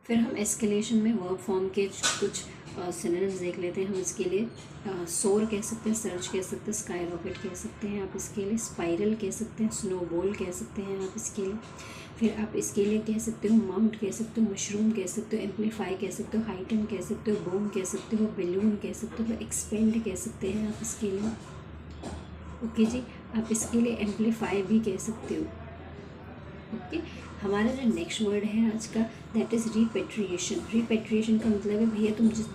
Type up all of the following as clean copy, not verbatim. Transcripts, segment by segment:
फिर हम एस्केलेशन में वर्ब फॉर्म के कुछ सिनोनिम्स देख लेते हैं हम इसके लिए। सोर कह सकते हैं, सर्ज कह सकते हैं, स्काई रॉकेट कह सकते हैं आप इसके लिए, स्पाइरल कह सकते हैं, स्नोबॉल कह सकते हैं आप इसके लिए। फिर आप इसके लिए कह सकते हो माउंट कह सकते हो, मशरूम कह सकते हो, एम्पलीफाई कह सकते हो, हाइटन कह सकते हो, बूम कह सकते हो, बेलून कह सकते हो, एक्सपेंड कह सकते हैं आप इसके लिए। ओके जी, आप इसके लिए एम्पलीफाई भी कह सकते हो। ओके, हमारा जो नेक्स्ट वर्ड है आज का दैट इज़ रिपेट्रिएशन। रिपेट्रिएशन का मतलब है भैया तुम जिस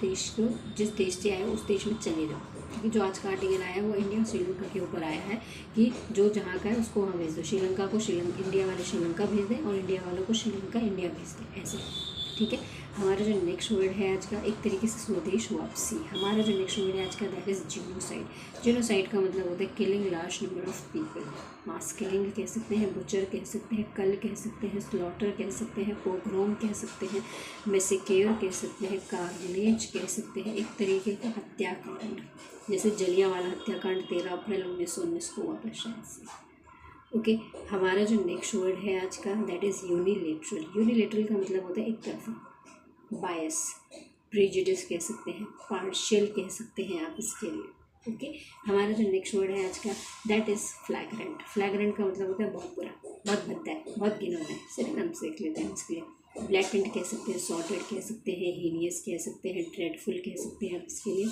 देश से आए हो उस देश में चले जाओ, क्योंकि जो आज का आर्टिकल आया है वो इंडिया और श्रीलंका के ऊपर आया है कि जो जहाँ का है उसको वहाँ भेज दो। श्रीलंका को इंडिया वाले श्रीलंका भेज दें और इंडिया वालों को श्रीलंका इंडिया भेज दें, ऐसे। ठीक है, हमारा जो नेक्स्ट वर्ड है आज का एक तरीके से स्वदेश वापसी। हमारा जो नेक्स्ट वर्ड है आज का दैट इज़ जीनोसाइड। जीनोसाइड का मतलब होता है killing large number of people. Mass killing कह सकते हैं, बुचर कह सकते हैं, कल कह सकते हैं, स्लॉटर कह सकते हैं, पोग्रोम कह सकते हैं, मैसेकेयर कह सकते हैं, कार्नेज कह सकते हैं, एक तरीके का हत्याकांड, जैसे जलियांवाला हत्याकांड 13 अप्रैल 1919 को हुआ था शायद से। ओके, हमारा जो नेक्स्ट वर्ड है आज का दैट इज़ यूनिलेटरल। यूनिलेटरल का मतलब होता है एक तरफा। बायस, प्रेजुडिस कह सकते हैं, पार्शियल कह सकते हैं आप इसके लिए। ओके, हमारा जो नेक्स्ट वर्ड है आज का दैट इज़ फ्लैग्रेंट। फ्लैग्रेंट का मतलब होता है बहुत बुरा, बहुत भद्दा है, बहुत घिनौना है। सिनोनिम्स देख लेते हैं इसके लिए। ब्लैकेंट कह सकते हैं, सॉर्टेड कह सकते हैं, हीनियस कह सकते हैं, ड्रेडफुल कह सकते हैं आप इसके लिए।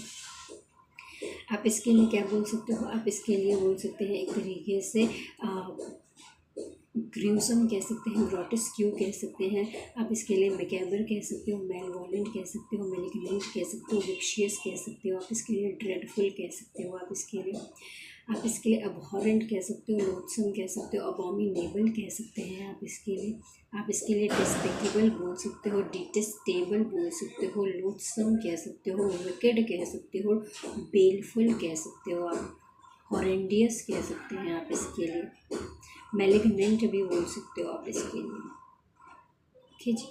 आप इसके लिए क्या बोल सकते हो, आप इसके लिए बोल सकते हैं एक तरीके से ग्रूसम कह सकते हैं, ग्रोटेस्क्यू कह सकते हैं आप इसके लिए, मैकेबर कह सकते हो, मेलवोलेंट कह सकते हो, मैलिग्नेंट कह सकते हो, विक्शियस कह सकते हो आप इसके लिए, ड्रेडफुल कह सकते हो आप इसके लिए। आप इसके लिए अबहॉरेंट कह सकते हो, लोथसम कह सकते हो, अबॉमिनेबल कह सकते हैं आप इसके लिए। आप इसके लिए डिस्पिकेबल बोल सकते हो, डिटेस्टेबल बोल सकते हो, लोथसम कह सकते हो, विकेड कह सकते हो, बेलफुल कह सकते हो आप, हॉरेंडियस कह सकते हैं आप इसके लिए, मैलिग्नेंट भी बोल सकते हो आप इसके लिए। ठीक है जी।